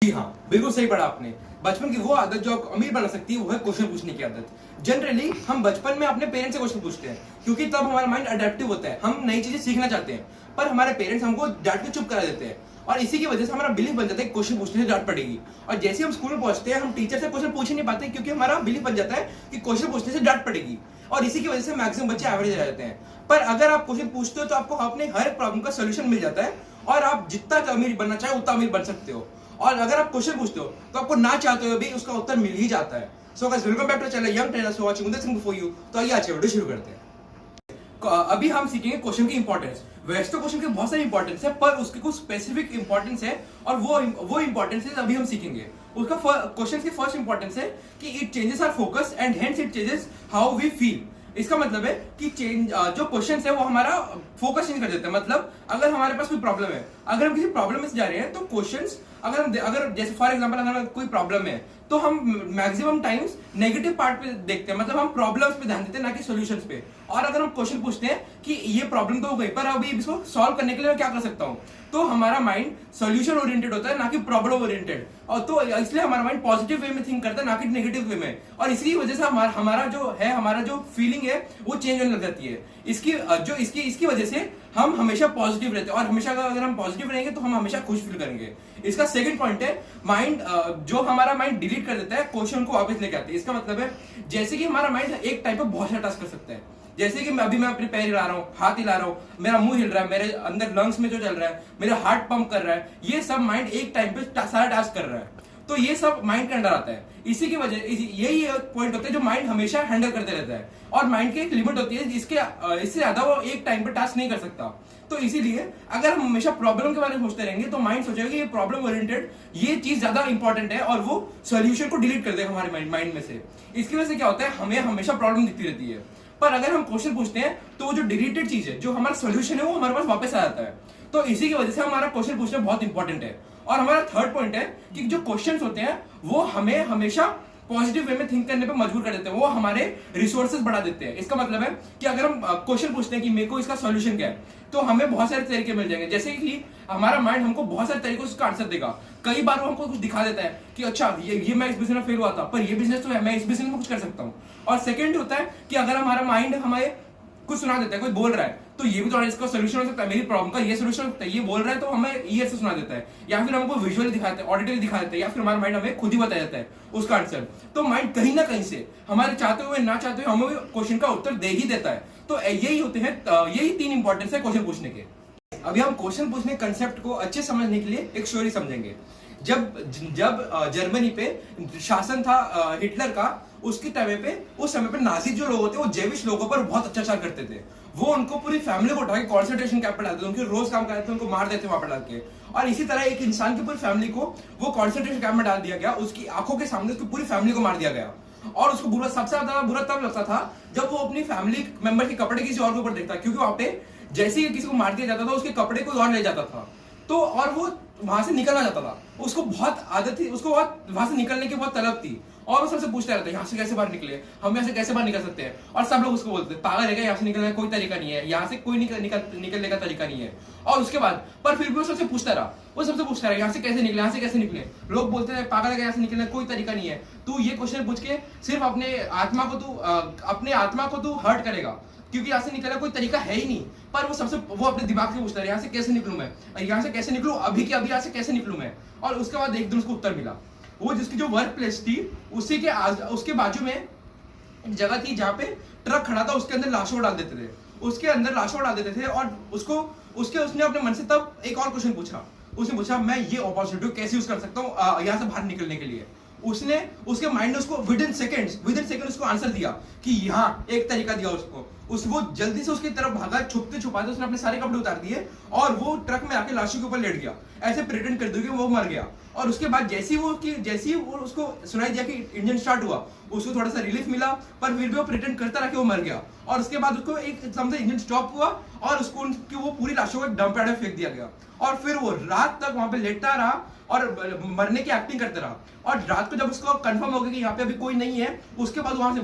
जी हाँ, बिल्कुल सही पढ़ा आपने। बचपन की वो आदत जो आपको अमीर बना सकती है वो है क्वेश्चन पूछने की आदत। जनरली हम बचपन में अपने पेरेंट्स से क्वेश्चन पूछते हैं क्योंकि तब हमारा माइंड अडेप्टिव होता है, हम नई चीजें सीखना चाहते हैं। पर हमारे पेरेंट्स हमको डांट के चुप करा देते हैं और इसी की वजह से हमारा बिलीफ बन जाता है क्वेश्चन पूछने से डांट पड़ेगी। और जैसे हम स्कूल में पहुंचते हैं हम टीचर से क्वेश्चन पूछ ही नहीं पाते क्योंकि हमारा बिलीफ बन जाता है कि क्वेश्चन पूछने से डांट पड़ेगी। और इसी की वजह से मैक्सिमम बच्चे एवरेज रह जाते हैं। पर अगर आप क्वेश्चन पूछते हो तो आपको अपने हर प्रॉब्लम का सोल्यूशन मिल जाता है और आप जितना अमीर बनना चाहे उतना अमीर बन सकते हो। और अगर आप क्वेश्चन पूछते हो तो आपको ना चाहते हुए भी उसका उत्तर मिल ही जाता है। So guys, welcome back to channel young trainers watching this thing for you. तो आइए आज वीडियो शुरू करते हैं। अभी हम सीखेंगे क्वेश्चन की इंपॉर्टेंस। वैसे तो क्वेश्चन की बहुत सारी इंपॉर्टेंस है पर उसकी कुछ स्पेसिफिक इंपॉर्टेंस है और वो इंपॉर्टेंस अभी हम सीखेंगे। उसका क्वेश्चन की फर्स्ट इंपॉर्टेंस है कि it changes our focus and hence it changes how we feel. इसका मतलब है कि जो क्वेश्चन है वो हमारा फोकस चेंज कर देता है। मतलब अगर हमारे पास कोई प्रॉब्लम है, अगर हम किसी प्रॉब्लम में जा रहे हैं तो क्वेश्चंस अगर जैसे फॉर एग्जांपल अगर कोई प्रॉब्लम है तो हम मैक्सिमम टाइम्स नेगेटिव पार्ट पे देखते हैं, मतलब हम प्रॉब्लम्स पे ध्यान देते हैं ना कि सॉल्यूशंस पे। और अगर हम क्वेश्चन पूछते हैं कि ये प्रॉब्लम तो हो गई पर अभी इसको सॉल्व करने के लिए मैं क्या कर सकता हूँ, तो हमारा माइंड सॉल्यूशन ओरिएंटेड होता है ना कि प्रॉब्लम ओरिएंटेड। और तो इसलिए हमारा माइंड पॉजिटिव वे में थिंक करता है ना कि नेगेटिव वे में। और इसी वजह से हमारा जो फीलिंग है वो चेंज होने लग जाती है। इसकी वजह से हम हमेशा पॉजिटिव रहते हैं और हमेशा अगर हम पॉजिटिव रहेंगे तो हम हमेशा खुश फील करेंगे। इसका सेकंड पॉइंट है माइंड, जो हमारा माइंड डिलीट कर देता है क्वेश्चन को वापस लेके आते हैं। इसका मतलब है जैसे कि हमारा माइंड एक टाइप पर बहुत सारा टास्क कर सकता है। जैसे कि अभी मैं अपने पैर हिला रहा हूँ, हाथ हिला रहा हूँ, मेरा मुंह हिल रहा है, मेरे अंदर लंग्स में जो चल रहा है, मेरा हार्ट पंप कर रहा है, ये सब माइंड एक टाइम पे सारा टास्क कर रहा है। तो ये सब माइंड के अंडर आता है। इसी की वजह यही पॉइंट होता है जो माइंड हमेशा हैंडल करते रहता है। और माइंड की एक लिमिट होती है, इससे ज्यादा वो एक टाइम पे टास्क नहीं कर सकता। तो इसीलिए अगर हम हमेशा प्रॉब्लम के बारे में सोचते रहेंगे तो माइंड सोचेगा कि ये प्रॉब्लम ओरिएंटेड ये चीज ज्यादा इंपॉर्टेंट है और वो सोल्यूशन को डिलीट कर देगा हमारे माइंड में से। इसकी वजह से क्या होता है, हमें हमेशा प्रॉब्लम दिखती रहती है। पर अगर हम क्वेश्चन पूछते हैं तो वो जो डिलीटेड चीज है, जो हमारा सोल्यूशन है, वो हमारे पास वापस आ जाता है। तो इसी की वजह से हमारा क्वेश्चन पूछना बहुत इंपॉर्टेंट है। और हमारा थर्ड पॉइंट है कि जो क्वेश्चंस होते हैं वो हमें हमेशा पॉजिटिव वे में थिंक करने पे मजबूर कर देते हैं, वो हमारे रिसोर्सेज बढ़ा देते हैं। इसका मतलब है कि अगर हम क्वेश्चन पूछते हैं कि मेरे को इसका सॉल्यूशन क्या है, तो हमें बहुत सारे तरीके मिल जाएंगे। जैसे कि हमारा माइंड हमको बहुत सारे तरीकों से उसका आंसर देगा। कई बार वो हमको कुछ दिखा देता है कि अच्छा ये मैं इस बिजनेस में फेल हुआ था पर ये बिजनेस तो है, मैं इस बिजनेस में कुछ कर सकता हूँ। और सेकंड होता है कि अगर हमारा माइंड हमें कुछ सुना देता है, कोई बोल रहा है तो ये भी थोड़ा इसका सोल्यूशन हो सकता है, मेरी प्रॉब्लम का ये सोल्यूशन हो सकता है, ये बोल रहा है तो हमें ये से सुना देता है, या फिर हमको विजुअली दिखाते हैं, ऑडिटरी दिखा देता है, या फिर हमारा माइंड हमें खुद ही बता देता है उसका आंसर। तो माइंड कहीं ना कहीं से हमारे चाहते हुए ना चाहते हुए हमें क्वेश्चन का उत्तर दे ही देता है। तो यही होते हैं, यही तीन इंपॉर्टेंस है क्वेश्चन पूछने के। अभी हम क्वेश्चन पूछने कंसेप्ट को अच्छे समझने के लिए एक स्टोरी समझेंगे। जब जर्मनी पे शासन था हिटलर का, उसके उस समय पे नाजी जो लोग होते वो जेविश लोगों पर बहुत अत्याचार करते थे। वो उनको पूरी फैमिली को उठा के कॉन्सेंट्रेशन कैंप में डालते थे, उनके रोज काम कराते थे, उनको मार देते वहां पर डाल के। और इसी तरह एक इंसान की पूरी फैमिली को वो कॉन्सेंट्रेशन कैंप में डाल दिया गया, उसकी आंखों के सामने उसकी पूरी फैमिली को मार दिया गया। और उसको सबसे ज्यादा बुरा तब लगता था जब वो अपनी फैमिली मेंबर के कपड़े किसी और के ऊपर देखता, क्योंकि वहां पे जैसे ही किसी को मार दिया जाता था उसके कपड़े कोई और ले जाता था। तो और वो वहां से निकलना चाहता था, उसको बहुत आदत थी, उसको बहुत वहां से निकलने की बहुत तलब थी। और वो सबसे पूछता रहता है यहाँ से कैसे बाहर निकले, हम यहाँ से कैसे बाहर निकल सकते हैं। और सब लोग उसको बोलते हैं पागल है क्या, यहाँ से निकलने का कोई तरीका नहीं है, यहाँ से कोई निकलने का तरीका नहीं है। और उसके बाद पर फिर भी वो सबसे पूछता रहा यहाँ से कैसे निकले, यहाँ से कैसे निकले। लोग बोलते हैं पागल है क्या, यहाँ से निकलने का कोई तरीका नहीं है। तू ये क्वेश्चन पूछ के सिर्फ अपने आत्मा को तू हर्ट करेगा, क्योंकि यहाँ से निकलने कोई तरीका है ही नहीं। पर वो अपने दिमाग से पूछता है यहाँ से कैसे निकलूं मैं, यहाँ से कैसे निकलूं, अभी के अभी यहाँ से कैसे निकलूं मैं। और उसके बाद एक दिन उसको उत्तर मिला। वो जिसकी जो वर्क प्लेस थी उसके बाजू में एक जगह थी जहाँ पे ट्रक खड़ा था, उसके अंदर लाशों डाल देते थे। और उसने अपने मन से तब एक और क्वेश्चन पूछा। उसने पूछा मैं ये अपॉर्चुनिटी कैसे यूज कर सकता हूँ यहाँ से बाहर निकलने के लिए। उसके माइंड ने उसको विद इन सेकंड उसको आंसर दिया कि यहाँ एक तरीका दिया उसको। वो जल्दी से उसकी तरफ भागा, छुपते छुपाते उसने अपने सारे कपड़े उतार दिए और वो ट्रक में आके लाशों के ऊपर लेट गया, ऐसे प्रिटेंड कर दिया कि वो मर गया। और उसके बाद जैसे ही वो उसको सुनाई दिया कि इंजन स्टार्ट हुआ, उसको थोड़ा सा रिलीफ मिला, पर फिर भी वो प्रिटेंड करता रहा कि वो मर गया। और उसके बाद उसको एक समझे इंजन स्टॉप हुआ और उसको वो पूरी लाशों को एक डंप यार्ड में फेंक दिया गया। और फिर वो रात तक वहां पे लेटता रहा और मरने की एक्टिंग करते रहा। और रात को जब उसको कंफर्म हो गया कि यहाँ पे अभी कोई नहीं है, उसके बाद वहां से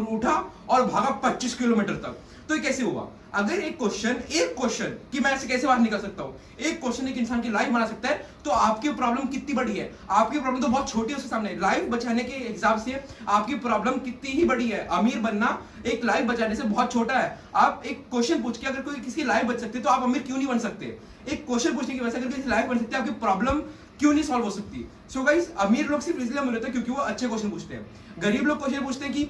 उठा और भागा 25 किलोमीटर तक। तो ये कैसे हुआ? अगर एक क्वेश्चन कि मैं ऐसे कैसे बाहर निकल सकता हूँ, एक क्वेश्चन एक इंसान की लाइफ बना सकता है, तो आपकी प्रॉब्लम कितनी बड़ी है? आपकी प्रॉब्लम तो बहुत छोटी है उसके सामने। लाइफ बचाने के हिसाब से आपकी प्रॉब्लम कितनी ही बड़ी है। अमीर बनना एक लाइफ बचाने से बहुत छोटा है। आप एक क्वेश्चन पूछ के अगर कोई किसी की लाइफ बच सकती है, तो आप अमीर क्यों नहीं बन सकते? एक क्वेश्चन पूछने की वजह से अगर किसी की लाइफ बन सकती है, आपकी प्रॉब्लम क्यों नहीं सॉल्व हो सकती? सो गाइस, अमीर लोग सिर्फ इसलिए अमीर होते हैं क्योंकि वो अच्छे क्वेश्चन पूछते हैं। गरीब लोग क्वेश्चन पूछते हैं कि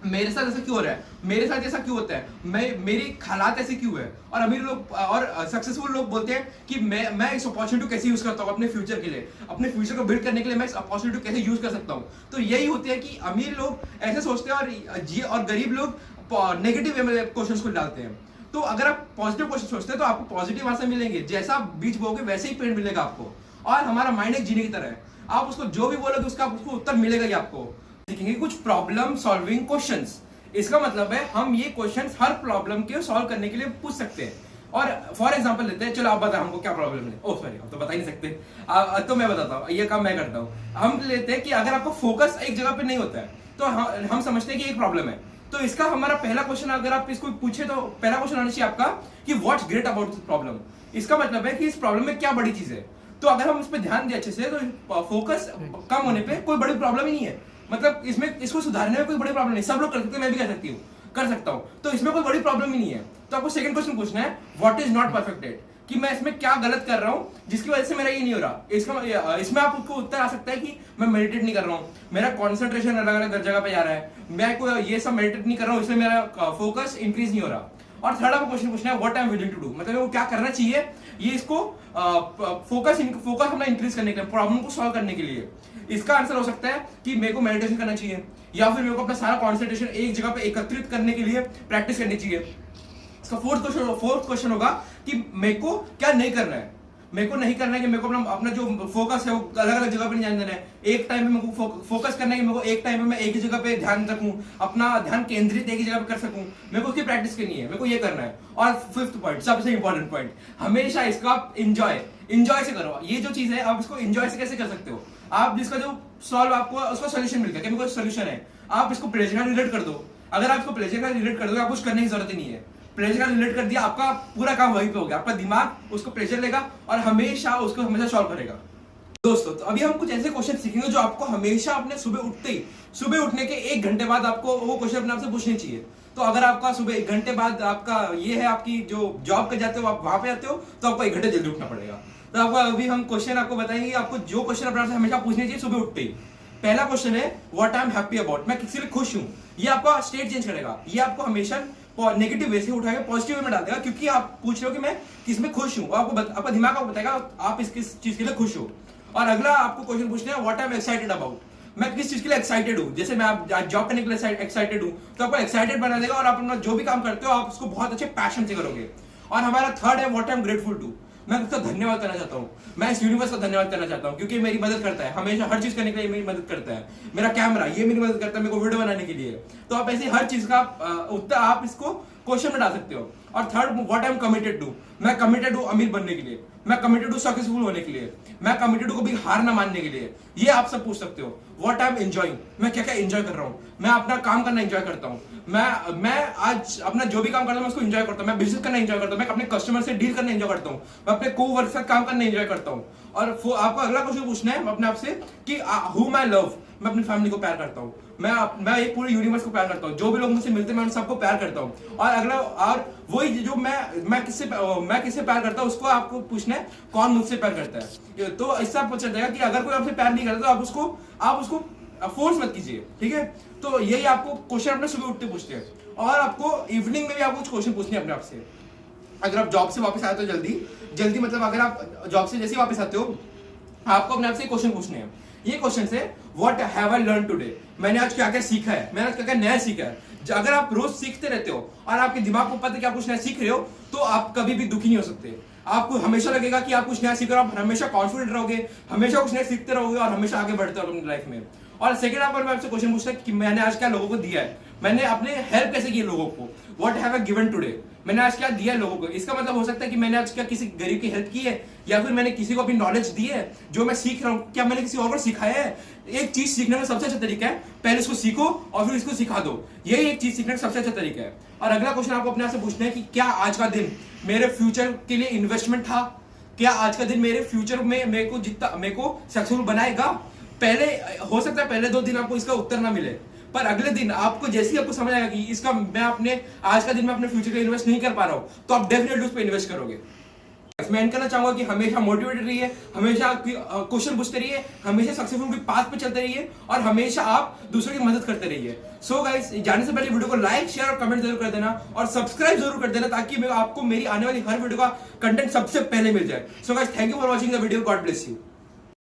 मेरे साथ ऐसा क्यों हो रहा है, मेरे साथ ऐसा क्यों होता है, मेरी हालात ऐसे क्यों है। और अमीर लोग और सक्सेसफुल लोग बोलते हैं कि मैं इस अपॉर्चुनिटी को कैसे यूज करता हूँ अपने फ्यूचर के लिए, अपने फ्यूचर को बिल्ड करने के लिए मैं इस अपॉर्चुनिटी को कैसे यूज कर सकता हूँ। तो यही होती है कि अमीर लोग ऐसे सोचते हैं और गरीब लोग नेगेटिव वे में क्वेश्चन को डालते हैं। तो अगर आप पॉजिटिव क्वेश्चन सोचते हैं तो आपको पॉजिटिव आंसर मिलेंगे। जैसा आप बीज बोगे वैसे ही पेड़ मिलेगा आपको। और हमारा माइंड एक जीने की तरह है, आप उसको जो भी बोलोगे उसका उसको उत्तर मिलेगा ही आपको। सीखेंगे कुछ प्रॉब्लम सॉल्विंग क्वेश्चंस। इसका मतलब है हम ये क्वेश्चंस हर प्रॉब्लम के सॉल्व करने के लिए पूछ सकते हैं। और फॉर एग्जांपल लेते हैं, चलो आप बताओ हमको क्या प्रॉब्लम है। ओह सॉरी, आप तो बता ही नहीं सकते। तो मैं बताता हूँ, ये काम मैं करता हूँ। हम लेते हैं कि अगर आपको फोकस एक जगह पे नहीं होता है तो हम समझते हैं कि एक प्रॉब्लम है। तो इसका हमारा पहला क्वेश्चन अगर आप इसको पूछे तो पहला क्वेश्चन आना चाहिए आपका कि what's great about this problem. इसका मतलब है कि इस प्रॉब्लम में क्या बड़ी चीज है। तो अगर हम इस पर ध्यान दें अच्छे से तो फोकस कम होने पे कोई बड़ी प्रॉब्लम ही नहीं है। मतलब इसमें इसको सुधारने में कोई बड़ी प्रॉब्लम नहीं, सब लोग कर सकते हैं, मैं भी कर सकता हूँ। तो इसमें कोई बड़ी प्रॉब्लम ही नहीं है। तो आपको सेकंड क्वेश्चन पूछना है व्हाट इज नॉट परफेक्टेड, कि मैं इसमें क्या गलत कर रहा हूँ जिसकी वजह से मेरा ये नहीं हो रहा। इसमें आपको उत्तर आ सकता है कि मैं मेडिटेट नहीं कर रहा हूँ, मेरा कॉन्सेंट्रेशन अलग अलग जगह पे जा रहा है, मैं कोई ये सब मेडिटेट नहीं कर रहा हूँ, इसलिए मेरा फोकस इंक्रीज नहीं हो रहा। और थर्ड आपको क्वेश्चन पूछना है what I am willing to do, मतलब वो क्या करना चाहिए ये इसको फोकस अपना इंक्रीज करने के लिए, प्रॉब्लम को सॉल्व करने के लिए। इसका आंसर हो सकता है कि मेरे को मेडिटेशन करना चाहिए, या फिर मेरे को अपना सारा कॉन्सेंट्रेशन एक जगह पे एकत्रित करने के लिए प्रैक्टिस करनी चाहिए। इसका फोर्थ क्वेश्चन होगा कि मेरे को क्या नहीं करना है। मेरे को नहीं करना है कि मेरे को अपना जो फोकस है वो अलग अलग जगह पे नहीं जाने देना है। एक टाइम में मेरे को फोकस करना है कि मेरे को एक टाइम में मैं एक ही जगह पे ध्यान रखूं, अपना ध्यान केंद्रित एक ही जगह पे कर सकूं। मेरे को उसकी प्रैक्टिस करनी है, मेरे को ये करना है। और फिफ्थ पॉइंट, सबसे इंपॉर्टेंट पॉइंट, हमेशा इसका एंजॉय से करो। ये जो चीज है आप इसको एंजॉय से कैसे कर सकते हो? आप जिसका जो सॉल्व आपको उसका सोल्यूशन मिल गया कि मेरे को सोल्यूशन है, आप इसको प्लेजर का रिलेट कर दो। अगर आप इसको प्लेजर का रिलेट कर दो, आप कुछ करने की जरूरत ही नहीं है। प्लेजर का रिलेट कर दिया, आपका पूरा काम वहीं पे हो गया। आपका दिमाग उसको प्लेजर लेगा और हमेशा सॉल्व करेगा। दोस्तों, तो अभी हम कुछ ऐसे क्वेश्चन सीखेंगे जो आपको हमेशा अपने सुबह उठने के 1 घंटे बाद आपको वो क्वेश्चन अपने आप से पूछने चाहिए। तो अगर आपका सुबह 1 घंटे बाद आपका ये है, आपकी जो जॉब पे जाते हो आप वहां पे आते हो, तो आपको 1 घंटे जल्दी उठना पड़ेगा। तो आपको अभी हम क्वेश्चन आपको बताएंगे, आपको जो क्वेश्चन अपने आप से हमेशा पूछने चाहिए सुबह उठते ही। पहला क्वेश्चन है what I am happy about, मैं किसी लिए खुश हूं। ये आपका स्टेट चेंज करेगा, ये आपको हमेशा नेगेटिव वे से उठाएगा पॉजिटिव वे में डाल देगा, क्योंकि आप पूछ रहे हो कि मैं किसमें खुश हूं। आपका दिमाग आपको बताएगा आप इस किस चीज के लिए खुश हो। और अगला आपको क्वेश्चन पूछना है what I am excited about, मैं किस चीज के लिए एक्साइटेड हूं। जैसे मैं आप जॉब करने के लिए एक्साइटेड हूं, तो आपको एक्साइटेड बना देगा और आप अपना जो भी काम करते हो आप उसको बहुत अच्छे पैशन से करोगे। और हमारा थर्ड है what I am grateful to, मैं उसका धन्यवाद करना चाहता हूँ, मैं इस यूनिवर्स का धन्यवाद करना चाहता हूँ क्योंकि मेरी मदद करता है, हमेशा हर चीज करने के लिए मेरी मदद करता है। मेरा कैमरा ये मेरी मदद करता है मेरे को वीडियो बनाने के लिए। तो आप ऐसे हर चीज का उत्तर आप इसको क्वेश्चन में डाल सकते हो। और third what I am committed to, मैं कमिटेड हूँ अमीर बनने के लिए, मैं कमिटेड हूँ सक्सेसफुल होने के लिए, मैं कमिटेड हूँ कभी हार ना मानने के लिए। ये आप सब पूछ सकते हो। व्हाट आई एम एंजॉइंग, मैं क्या क्या एंजॉय कर रहा हूँ, मैं अपना काम करना एंजॉय करता हूँ, मैं आज अपना जो भी काम करता हूँ मैं उसको एंजॉय करता हूँ, मैं बिजनेस करना एंजॉय करता हूँ, मैं अपने कस्टमर से डील करना एंजॉय करता हूँ, मैं अपने को वर्क से काम करना एंजॉय करता हूँ। और आपको अगला क्वेश्चन पूछना है अपने आप से कि हु आई लव, मैं अपनी फैमिली को प्यार करता हूँ, मैं एक पूरे यूनिवर्स को प्यार करता हूँ, जो भी लोग मुझसे मिलते हैं मैं उन सबको प्यार करता हूँ। और अगला और वही जो मैं किससे प्यार करता हूँ उसको आपको पूछना है कौन मुझसे प्यार करता है। तो इससे आपको चल जाएगा कि अगर कोई आपसे प्यार नहीं करता तो आप उसको फोर्स मत कीजिए, ठीक है। तो यही आपको क्वेश्चन अपने सुबह उठते पूछते हैं। और आपको इवनिंग में भी आपको कुछ क्वेश्चन पूछने हैं अपने आप से। अगर आप जॉब से वापस आते हो जल्दी मतलब अगर आप जॉब से जैसे वापस आते हो आपको अपने आप से क्वेश्चन पूछने हैं। ये क्वेश्चन है what have I learn today, मैंने आज क्या क्या सीखा है, मैंने आज क्या क्या नया सीखा है। अगर आप रोज सीखते रहते हो और आपके दिमाग को पता है कि आप कुछ नया सीख रहे हो तो आप कभी भी दुखी नहीं हो सकते। आपको हमेशा लगेगा कि आप कुछ नया सीख रहे हो, आप हमेशा कॉन्फिडेंट रहोगे, हमेशा कुछ नया सीखते रहोगे और हमेशा आगे बढ़ते रहोगे अपनी लाइफ में। और सेकंड आप मैं आपसे क्वेश्चन पूछता कि मैंने आज क्या लोगों को दिया है, मैंने अपने हेल्प कैसे की लोगों को, what have I given today, मैंने आज क्या दिया है लोगों को। इसका मतलब हो सकता है कि मैंने आज क्या किसी गरीब की हेल्प की है, या फिर मैंने किसी को अपनी नॉलेज दी है जो मैं सीख रहा हूँ, क्या मैंने किसी और को सिखाया है। एक चीज सीखने का सबसे अच्छा तरीका है पहले इसको सीखो और फिर इसको सिखा दो, यही एक चीज सीखने का सबसे अच्छा तरीका है। और अगला क्वेश्चन आपको अपने आप से पूछना है कि क्या आज का दिन मेरे फ्यूचर के लिए इन्वेस्टमेंट था, क्या आज का दिन मेरे फ्यूचर में मेरे को सक्सेसफुल बनाएगा। पहले हो सकता है पहले 2 दिन आपको इसका उत्तर ना मिले, पर अगले दिन आपको जैसे ही आपको समझ आएगा कि इसका मैं अपने आज का दिन में अपने फ्यूचर का इन्वेस्ट नहीं कर पा रहा हूं, तो आप डेफिनेटली उस पर इन्वेस्ट करोगे। मैं एंड करना चाहूंगा कि हमेशा मोटिवेटेड रहिए, हमेशा क्वेश्चन पूछते रहिए, हमेशा सक्सेसफुल के पाथ पे चलते रहिए और हमेशा आप दूसरों की मदद करते रहिए। सो गाइस, जाने से पहले वीडियो को लाइक शेयर और कमेंट जरूर कर देना और सब्सक्राइब जरूर कर देना, ताकि आपको मेरी आने वाली हर वीडियो का कंटेंट सबसे पहले मिल जाए। So guys, thank you for watching the video, God bless you.